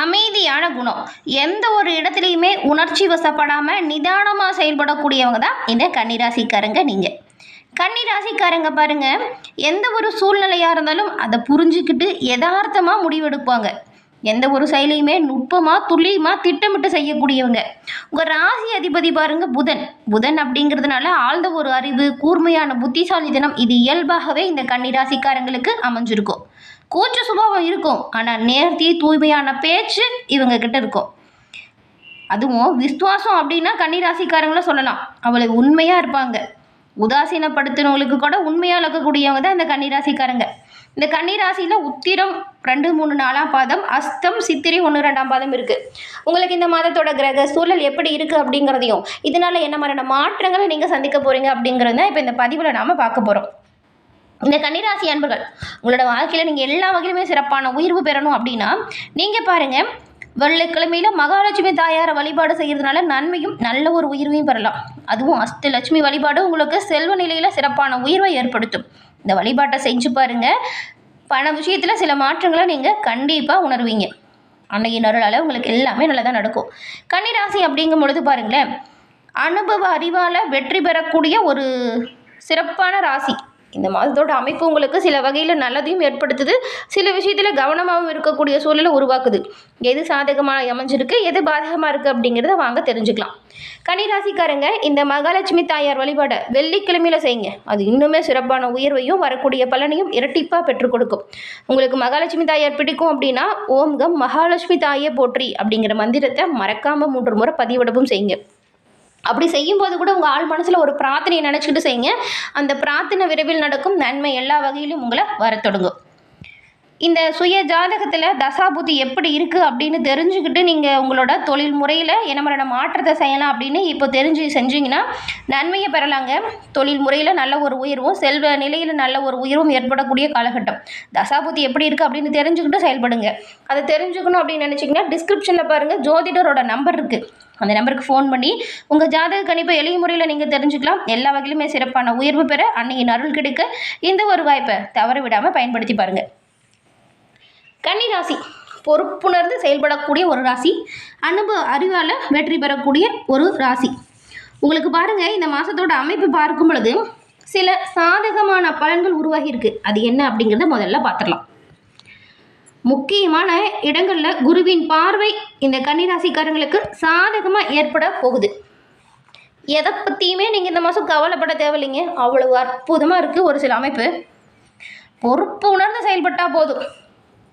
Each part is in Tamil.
அமைதியான குணம். எந்த ஒரு இடத்துலையுமே உணர்ச்சி வசப்படாமல் நிதானமாக செயல்படக்கூடியவங்க தான் இந்த கன்னிராசிக்காரங்க. நீங்கள் கன்னிராசிக்காரங்க பாருங்க, எந்த ஒரு சூழ்நிலையாக இருந்தாலும் அதை புரிஞ்சுக்கிட்டு யதார்த்தமாக முடிவெடுப்பாங்க. எந்த ஒரு செயலையுமே நுட்பமாக துல்லியமாக திட்டமிட்டு செய்யக்கூடியவங்க. உங்கள் ராசி அதிபதி பாருங்க புதன். புதன் அப்படிங்கிறதுனால ஆழ்ந்த ஒரு அறிவு, கூர்மையான புத்திசாலித்தனம் இது இயல்பாகவே இந்த கன்னிராசிக்காரங்களுக்கு அமைஞ்சிருக்கும். கூச்ச சுபாவம் இருக்கும், ஆனால் நேர்த்தி தூய்மையான பேச்சு இவங்க கிட்ட இருக்கும். அதுவும் விசுவாசம் அப்படின்னா கன்னிராசிக்காரங்கள சொல்லலாம். அவளை உண்மையாக இருப்பாங்க. உதாசீனப்படுத்தினவங்களுக்கு கூட உண்மையாக இருக்கக்கூடியவங்க தான் இந்த கன்னிராசிக்காரங்க. இந்த கன்னிராசியில் உத்திரம் 2, 3, 4ஆம் பாதம், அஸ்தம், சித்திரை 1, 2ஆம் பாதம் இருக்குது. உங்களுக்கு இந்த மாதத்தோட கிரக சூழல் எப்படி இருக்குது அப்படிங்கிறதையும் இதனால் என்ன மாதிரியான மாற்றங்களை நீங்கள் சந்திக்க போகிறீங்க அப்படிங்கிறது தான் இப்போ இந்த பதிவில் நாம் பார்க்க போகிறோம். இந்த கன்னிராசி அன்பர்கள், உங்களோட வாழ்க்கையில் நீங்கள் எல்லா வகையிலுமே சிறப்பான உயர்வு பெறணும் அப்படின்னா நீங்கள் பாருங்கள், வெள்ளிக்கிழமையில் மகாலட்சுமி தாயாரை வழிபாடு செய்கிறதுனால நன்மையும் நல்ல ஒரு உயர்வையும் பெறலாம். அதுவும் அஷ்டலட்சுமி வழிபாடு உங்களுக்கு செல்வ நிலையில் சிறப்பான உயர்வை ஏற்படுத்தும். இந்த வழிபாட்டை செஞ்சு பாருங்கள், பண விஷயத்தில் சில மாற்றங்களை நீங்கள் கண்டிப்பாக உணர்வீங்க. அன்னைக்கு நருளால் உங்களுக்கு எல்லாமே நல்லதாக நடக்கும். கன்னிராசி அப்படிங்கும் பொழுது பாருங்களேன், அனுபவ அறிவால் வெற்றி பெறக்கூடிய ஒரு சிறப்பான ராசி. இந்த மாதத்தோட அமைப்பு உங்களுக்கு சில வகையில் நல்லதையும் ஏற்படுத்துது, சில விஷயத்தில் கவனமாகவும் இருக்கக்கூடிய சூழலை உருவாக்குது. எது சாதகமாக அமைஞ்சிருக்கு, எது பாதகமாக இருக்குது அப்படிங்கிறத வாங்க தெரிஞ்சுக்கலாம். கன்னிராசிக்காரங்க, இந்த மகாலட்சுமி தாயார் வழிபாடை வெள்ளிக்கிழமையில் செய்யுங்க. அது இன்னுமே சிறப்பான உயர்வையும் வரக்கூடிய பலனையும் இரட்டிப்பாக பெற்றுக் கொடுக்கும். உங்களுக்கு மகாலட்சுமி தாயார் பிடிக்கும் அப்படின்னா ஓம் கம் மகாலட்சுமி தாயே போற்றி அப்படிங்கிற மந்திரத்தை மறக்காமல் 3 முறை பதிவிடவும் செய்யுங்க. அப்படி செய்யும்போது கூட உங்கள் ஆள் மனசில் ஒரு பிரார்த்தனையை நினச்சிக்கிட்டு செய்யுங்க. அந்த பிரார்த்தனை விரைவில் நடக்கும். நன்மை எல்லா வகையிலும் உங்களை வர தொடங்கும். இந்த சுய ஜாதகத்தில் தசாபுத்தி எப்படி இருக்குது அப்படின்னு தெரிஞ்சுக்கிட்டு நீங்கள் உங்களோட தொழில் முறையில் என்ன மாதிரியான மாற்றத்தை செய்யலாம் அப்படின்னு இப்போ தெரிஞ்சு செஞ்சீங்கன்னா நன்மையை பெறலாங்க. தொழில் முறையில் நல்ல ஒரு உயர்வும் செல்வ நிலையில் நல்ல ஒரு உயர்வும் ஏற்படக்கூடிய காலகட்டம். தசாபுத்தி எப்படி இருக்குது அப்படின்னு தெரிஞ்சுக்கிட்டு செயல்படுங்க. அதை தெரிஞ்சுக்கணும் அப்படின்னு நினச்சிங்கன்னா டிஸ்கிரிப்ஷனில் பாருங்கள், ஜோதிடரோட நம்பர் இருக்குது. அந்த நம்பருக்கு ஃபோன் பண்ணி உங்கள் ஜாதக கணிப்பை எளிய முறையில் நீங்கள் தெரிஞ்சுக்கலாம். எல்லா வகையிலுமே சிறப்பான உயர்வு பெற அன்னையின் அருள் கிடைக்க இந்த ஒரு வாய்ப்பை தவற விடாமல் பயன்படுத்தி பாருங்கள். கன்னிராசி பொறுப்புணர்ந்து செயல்படக்கூடிய ஒரு ராசி, அனுபவ அறிவால் வெற்றி பெறக்கூடிய ஒரு ராசி. உங்களுக்கு பாருங்கள், இந்த மாதத்தோட அமைப்பு பார்க்கும் பொழுது சில சாதகமான பலன்கள் உருவாகி இருக்கு. அது என்ன அப்படிங்கிறத முதல்ல பார்த்துடலாம். முக்கியமான இடங்களில் குருவின் பார்வை இந்த கன்னிராசிக்காரங்களுக்கு சாதகமாக ஏற்பட போகுது. எதை பற்றியுமே நீங்கள் இந்த மாதம் கவலைப்பட தேவையில்லைங்க. அவ்வளவு அற்புதமாக இருக்குது ஒரு சில அமைப்பு. பொறுப்பு உணர்ந்து செயல்பட்டால் போதும்.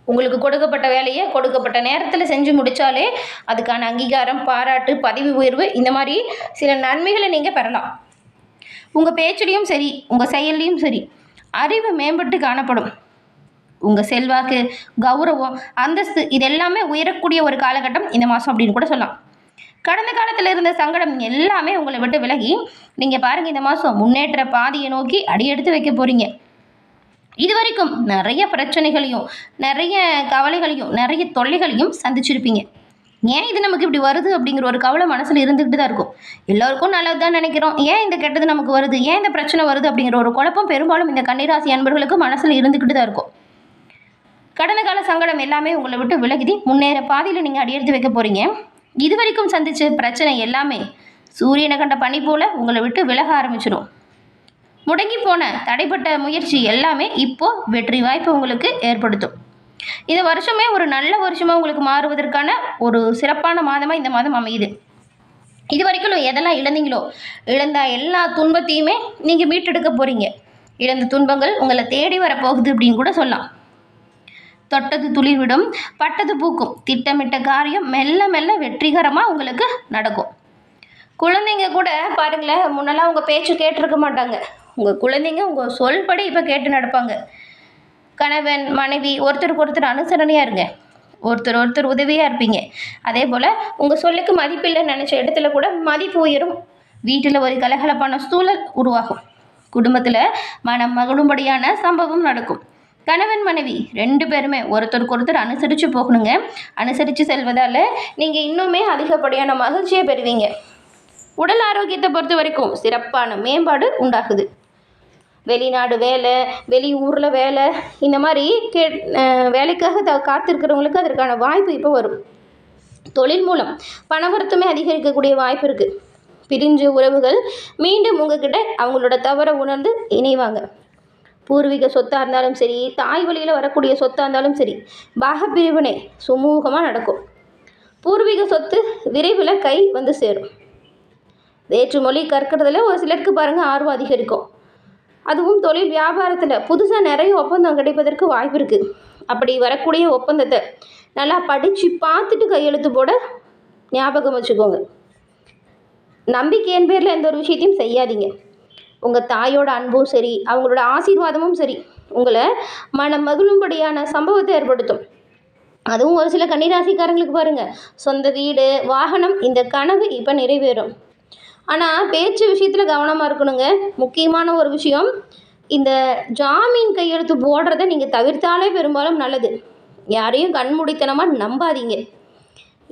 உங்களுக்கு கொடுக்கப்பட்ட வேலையை கொடுக்கப்பட்ட நேரத்தில் செஞ்சு முடித்தாலே அதுக்கான அங்கீகாரம், பாராட்டு, பதவி உயர்வு இந்த மாதிரி சில நன்மைகளை நீங்கள் பெறலாம். உங்கள் பேச்சுலேயும் சரி, உங்கள் செயல்லையும் சரி அறிவு மேம்பட்டு காணப்படும். உங்கள் செல்வாக்கு, கௌரவம், அந்தஸ்து இது எல்லாமே உயரக்கூடிய ஒரு காலகட்டம் இந்த மாதம் அப்படின்னு கூட சொல்லலாம். கடந்த காலத்தில் இருந்த சங்கடம் எல்லாமே உங்களை விட்டு விலகி நீங்கள் பாருங்கள், இந்த மாதம் முன்னேற்ற பாதையை நோக்கி அடியெடுத்து வைக்க போகிறீங்க. இது வரைக்கும் நிறைய பிரச்சனைகளையும் நிறைய கவலைகளையும் நிறைய தொல்லைகளையும் சந்திச்சிருப்பீங்க. ஏன் இது நமக்கு இப்படி வருது அப்படிங்கிற ஒரு கவலை மனசில் இருந்துக்கிட்டு தான் இருக்கும். எல்லோருக்கும் நல்லது தான் நினைக்கிறோம், ஏன் இந்த கெட்டது நமக்கு வருது, ஏன் இந்த பிரச்சனை வருது அப்படிங்கிற ஒரு குழப்பம் பெரும்பாலும் இந்த கன்னிராசி அன்பர்களுக்கு மனசில் இருந்துக்கிட்டு தான் இருக்கும். கடந்த கால சங்கடம் எல்லாமே உங்களை விட்டு விலகி முன்னேற பாதையில் நீங்கள் அடியெடுத்து வைக்க போகிறீங்க. இது வரைக்கும் சந்திச்ச பிரச்சனை எல்லாமே சூரியனை கண்ட பனி போல் உங்களை விட்டு விலக ஆரம்பிச்சிடும். முடங்கி போன தடைப்பட்ட முயற்சி எல்லாமே இப்போது வெற்றி வாய்ப்பு உங்களுக்கு ஏற்படுத்தும். இந்த வருஷமே ஒரு நல்ல வருஷமாக உங்களுக்கு மாறுவதற்கான ஒரு சிறப்பான மாதமாக இந்த மாதம் அமையுது. இது வரைக்கும் எதெல்லாம் இழந்தீங்களோ இழந்த எல்லா துன்பத்தையுமே நீங்கள் மீட்டெடுக்க போகிறீங்க. இழந்த துன்பங்கள் உங்களை தேடி வரப்போகுது அப்படின்னு கூட சொல்லலாம். தொட்டது துளிர்விடும், பட்டது பூக்கும். திட்டமிட்ட காரியம் மெல்ல மெல்ல வெற்றிகரமாக உங்களுக்கு நடக்கும். குழந்தைங்க கூட பாருங்களேன், முன்னெல்லாம் உங்கள் பேச்சு கேட்டிருக்க மாட்டாங்க. உங்கள் குழந்தைங்க உங்கள் சொல்படி இப்போ கேட்டு நடப்பாங்க. கணவன் மனைவி ஒருத்தருக்கு ஒருத்தர் அனுசரணையாக இருங்க. ஒருத்தர் உதவியாக இருப்பீங்க. அதே போல் உங்கள் சொல்லுக்கு மதிப்பில்லைன்னு நினச்ச இடத்துல கூட மதிப்பு உயரும். வீட்டில் ஒரு கலகலப்பான சூழல் உருவாகும். குடும்பத்தில் மனம் மகிழும்படியான சம்பவம் நடக்கும். கணவன் மனைவி 2 பேருமே ஒருத்தருக்கு ஒருத்தர் அனுசரித்து போகணுங்க. அனுசரித்து செல்வதால் நீங்கள் இன்னுமே அதிகப்படியான மகிழ்ச்சியை பெறுவீங்க. உடல் ஆரோக்கியத்தை பொறுத்த வரைக்கும் சிறப்பான மேம்பாடு உண்டாகுது. வெளிநாடு வேலை, வெளியூரில் வேலை, இந்த மாதிரி வேலைக்காக காத்திருக்கிறவங்களுக்கு அதற்கான வாய்ப்பு இப்போ வரும். தொழில் மூலம் பணவரத்துமே அதிகரிக்கக்கூடிய வாய்ப்பு இருக்குது. பிரிஞ்ச உறவுகள் மீண்டும் உங்ககிட்ட அவங்களோட தவறை உணர்ந்து இணைவாங்க. பூர்வீக சொத்தாக இருந்தாலும் சரி, தாய் வழியில் வரக்கூடிய சொத்தாக இருந்தாலும் சரி, பாகப்பிரிவினை சுமூகமாக நடக்கும். பூர்வீக சொத்து விரைவில் கை வந்து சேரும். வேற்று மொழி கற்கிறதுல ஒரு சிலருக்கு பாருங்கள் ஆர்வம் அதிகரிக்கும். அதுவும் தொழில் வியாபாரத்தில் புதுசாக நிறைய ஒப்பந்தம் கிடைப்பதற்கு வாய்ப்பு இருக்குது. அப்படி வரக்கூடிய ஒப்பந்தத்தை நல்லா படித்து பார்த்துட்டு கையெழுத்து போட ஞாபகம் வச்சுக்கோங்க. நம்பிக்கையின் பேரில் எந்த ஒரு விஷயத்தையும் செய்யாதீங்க. உங்கள் தாயோட அன்பும் சரி, அவங்களோட ஆசீர்வாதமும் சரி, உங்களை மனம் மகிழும்படியான சம்பவத்தை ஏற்படுத்தும். அதுவும் ஒரு சில கன்னிராசிக்காரங்களுக்கு பாருங்கள், சொந்த வீடு, வாகனம், இந்த கனவு இப்போ நிறைவேறும். ஆனால் பேச்சு விஷயத்தில் கவனமாக இருக்கணுங்க. முக்கியமான ஒரு விஷயம், இந்த ஜாமீன் கையெழுத்து போடுறதை நீங்கள் தவிர்த்தாலே பெரும்பாலும் நல்லது. யாரையும் கண்மூடித்தனமாக நம்பாதீங்க.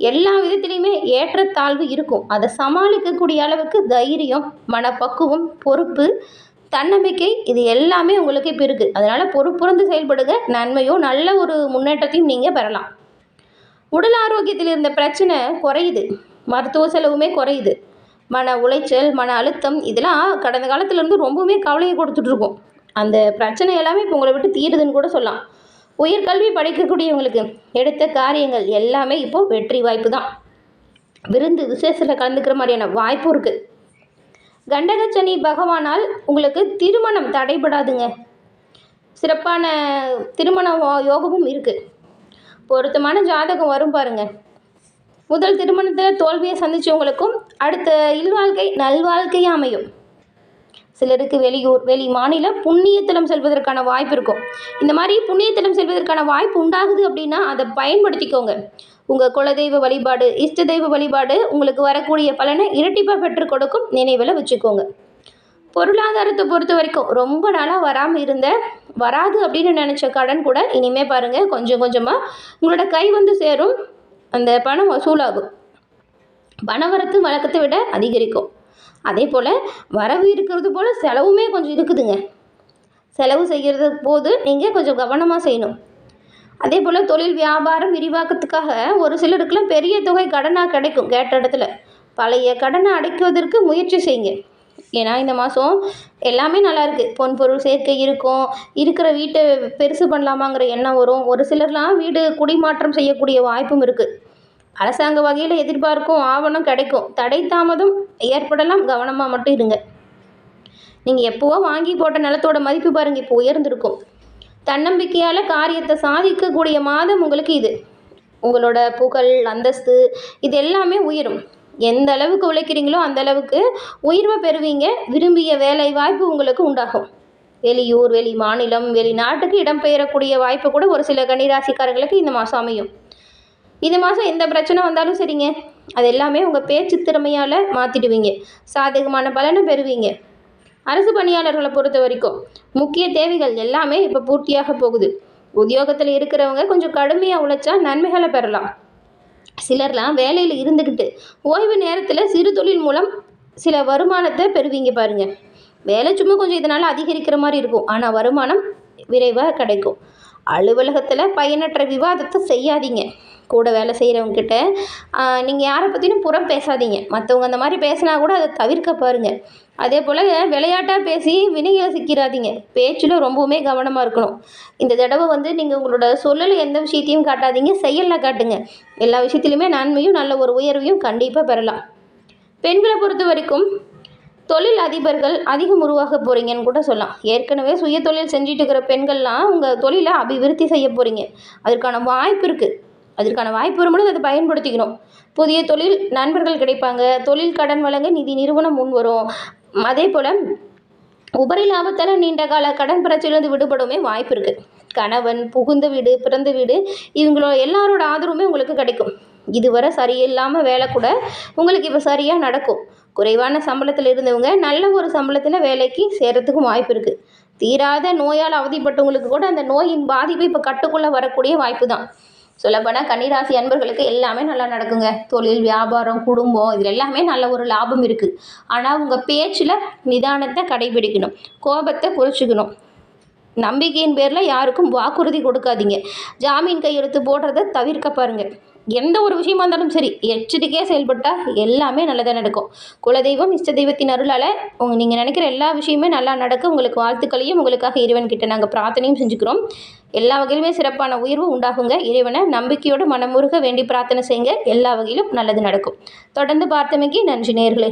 எல்லா விதத்துலேயுமே ஏற்றத்தாழ்வு இருக்கும். அதை சமாளிக்கக்கூடிய அளவுக்கு தைரியம், மனப்பக்குவம், பொறுப்பு, தன்னம்பிக்கை, இது எல்லாமே உங்களுக்கு இப்போ இருக்குது. அதனால் பொறுப்புறந்து செயல்படுங்க. நன்மையும் நல்ல ஒரு முன்னேற்றத்தையும் நீங்கள் பெறலாம். உடல் ஆரோக்கியத்தில் இருந்த பிரச்சனை குறையுது. மருத்துவ செலவுமே குறையுது. மன உளைச்சல், மன அழுத்தம், இதெல்லாம் கடந்த காலத்துலேருந்து ரொம்பவுமே கவலையை கொடுத்துட்ருக்கோம். அந்த பிரச்சனை எல்லாமே இப்போ உங்களை விட்டு தீருதுன்னு கூட சொல்லலாம். உயர்கல்வி படிக்கக்கூடியவங்களுக்கு எடுத்த காரியங்கள் எல்லாமே இப்போது வெற்றி வாய்ப்பு தான். விருந்து விசேஷத்தில் கலந்துக்கிற மாதிரியான வாய்ப்பும் இருக்குது. கண்டகச்சனி பகவானால் உங்களுக்கு திருமணம் தடைபடாதுங்க. சிறப்பான திருமண யோகமும் இருக்குது. பொருத்தமான ஜாதகம் வரும் பாருங்கள். முதல் திருமணத்தில் தோல்வியை சந்தித்தவங்களுக்கும் அடுத்த இல்வாழ்க்கை நல்வாழ்க்கையாக அமையும். சிலருக்கு வெளியூர், வெளி மாநிலம் புண்ணியத்தலம் செல்வதற்கான வாய்ப்பு இருக்கும். இந்த மாதிரி புண்ணியத்தலம் செல்வதற்கான வாய்ப்பு உண்டாகுது அப்படின்னா அதை பயன்படுத்திக்கோங்க. உங்கள் குலதெய்வ வழிபாடு, இஷ்ட தெய்வ வழிபாடு உங்களுக்கு வரக்கூடிய பலனை இரட்டிப்பாக பெற்றுக் கொடுக்கும். நினைவில் வச்சுக்கோங்க. பொருளாதாரத்தை பொறுத்த வரைக்கும் ரொம்ப நாளாக வராது அப்படின்னு நினச்ச கடன் கூட இனிமேல் பாருங்கள் கொஞ்சம் கொஞ்சமாக உங்களோட கை வந்து சேரும். அந்த பணம் வசூலாகும். பணவரத்து வழக்கத்தை விட அதிகரிக்கும். அதே போல் வரவு இருக்கிறது போல் செலவுமே கொஞ்சம் இருக்குதுங்க. செலவு செய்கிறது போது நீங்கள் கொஞ்சம் கவனமாக செய்யணும். அதே போல் தொழில் வியாபாரம் விரிவாக்கத்துக்காக ஒரு சிலருக்குலாம் பெரிய தொகை கடனாக கிடைக்கும். கேட்ட இடத்துல பழைய கடனை அடைக்குவதற்கு முயற்சி செய்யுங்க. ஏன்னா இந்த மாதம் எல்லாமே நல்லாயிருக்கு. பொன் பொருள் சேர்க்கை இருக்கும். இருக்கிற வீட்டை பெருசு பண்ணலாமாங்கிற எண்ணம் வரும். ஒரு சிலர்லாம் வீடு குடிமாற்றம் செய்யக்கூடிய வாய்ப்பும் இருக்குது. அரசாங்க வகையில் எதிர்பார்க்கும் ஆவணம் கிடைக்கும். தடை தாமதம் ஏற்படலாம். கவனமாக மட்டும் இருங்க. நீங்கள் எப்போவோ வாங்கி போட்ட நிலத்தோட மதிப்பு பாருங்கள் இப்போ உயர்ந்திருக்கும். தன்னம்பிக்கையால் காரியத்தை சாதிக்கக்கூடிய மாதம் உங்களுக்கு இது. உங்களோட புகழ், அந்தஸ்து, இது எல்லாமே உயரும். எந்த அளவுக்கு உழைக்கிறீங்களோ அந்த அளவுக்கு உயர்வை பெறுவீங்க. விரும்பிய வேலை வாய்ப்பு உங்களுக்கு உண்டாகும். வெளியூர், வெளி மாநிலம், வெளிநாட்டுக்கு இடம்பெயரக்கூடிய வாய்ப்பு கூட ஒரு சில கன்னிராசிக்காரர்களுக்கு இந்த மாதம் அமையும். இந்த மாதம் எந்த பிரச்சனை வந்தாலும் சரிங்க, அது எல்லாமே உங்கள் பேச்சு திறமையால் மாற்றிடுவீங்க. சாதகமான பலனை பெறுவீங்க. அரசு பணியாளர்களை பொறுத்த வரைக்கும் முக்கிய தேவைகள் எல்லாமே இப்போ பூர்த்தியாக போகுது. உத்தியோகத்தில் இருக்கிறவங்க கொஞ்சம் கடுமையாக உழைச்சா நன்மைகளை பெறலாம். சிலர்லாம் வேலையில் இருந்துக்கிட்டு ஓய்வு நேரத்தில் சிறு தொழில் மூலம் சில வருமானத்தை பெறுவீங்க பாருங்கள். வேலை சும்மா கொஞ்சம் இதனால் அதிகரிக்கிற மாதிரி இருக்கும். ஆனால் வருமானம் விரைவாக கிடைக்கும். அலுவலகத்தில் பயனற்ற விவாதத்தை செய்யாதீங்க. கூட வேலை செய்கிறவங்கக்கிட்ட நீங்கள் யாரை பற்றினும் புறம் பேசாதீங்க. மற்றவங்க அந்த மாதிரி பேசினா கூட அதை தவிர்க்க பாருங்கள். அதே போல் விளையாட்டாக பேசி வினையில் சிக்கிறாதீங்க. பேச்சில் ரொம்பவுமே கவனமாக இருக்கணும். இந்த தடவை நீங்கள் உங்களோட சொல்லலை எந்த விஷயத்தையும் காட்டாதீங்க, செயலில் காட்டுங்க. எல்லா விஷயத்துலையுமே நன்மையும் நல்ல ஒரு உயர்வையும் கண்டிப்பாக பெறலாம். பெண்களை பொறுத்த வரைக்கும் தொழில் அதிபர்கள் அதிகம் உருவாக போகிறீங்கன்னு கூட சொல்லலாம். ஏற்கனவே சுய தொழில் செஞ்சுட்டு இருக்கிற பெண்கள்லாம் உங்கள் தொழிலை அபிவிருத்தி செய்ய போகிறீங்க. அதற்கான வாய்ப்பு இருக்குது. அதற்கான வாய்ப்பு வரும்போது அதை பயன்படுத்திக்கணும். புதிய தொழில் நண்பர்கள் கிடைப்பாங்க. தொழில் கடன் வழங்க நிதி நிறுவனம் முன் வரும். அதே போல் உபரி லாபத்தால் நீண்ட கால கடன் பிரச்சனையிலிருந்து விடுபடவுமே வாய்ப்பு இருக்குது. கணவன், புகுந்த வீடு, பிறந்த வீடு, இவங்களோட எல்லாரோட ஆதரவுமே உங்களுக்கு கிடைக்கும். இதுவரை சரியில்லாமல் வேலை கூட உங்களுக்கு இப்போ சரியாக நடக்கும். குறைவான சம்பளத்தில் இருந்தவங்க நல்ல ஒரு சம்பளத்தில் வேலைக்கு சேர்கிறதுக்கும் வாய்ப்பு இருக்குது. தீராத நோயால் அவதிப்பட்டவங்களுக்கு கூட அந்த நோயின் பாதிப்பு இப்போ கட்டுக்குள்ளே வரக்கூடிய வாய்ப்பு தான். சொல்லப்போனால் கன்னிராசி அன்பர்களுக்கு எல்லாமே நல்லா நடக்குங்க. தொழில், வியாபாரம், குடும்பம் இதில் எல்லாமே நல்ல ஒரு லாபம் இருக்குது. ஆனால் உங்கள் பேச்சில் நிதானத்தை கடைபிடிக்கணும், கோபத்தை குறைச்சிக்கணும். நம்பிக்கையின் பேரில் யாருக்கும் வாக்குறுதி கொடுக்காதீங்க. ஜாமீன் கையெழுத்து போடுறத தவிர்க்க பாருங்கள். எந்த ஒரு விஷயமா இருந்தாலும் சரி, எச்சரிக்கையாக செயல்பட்டால் எல்லாமே நல்லதாக நடக்கும். குலதெய்வம், இஷ்ட தெய்வத்தின் அருளால் நீங்கள் நினைக்கிற எல்லா விஷயமே நல்லா நடக்க உங்களுக்கு வாழ்த்துக்களையும் உங்களுக்காக இறைவன்கிட்ட நாங்கள் பிரார்த்தனையும் செஞ்சுக்கிறோம். எல்லா வகையிலுமே சிறப்பான உயர்வு உண்டாகுங்க. இறைவனை நம்பிக்கையோடு மனமுருக வேண்டி பிரார்த்தனை செய்யுங்க. எல்லா வகையிலும் நல்லது நடக்கும். தொடர்ந்து பார்த்தமைக்கு நன்றி நேயர்களே.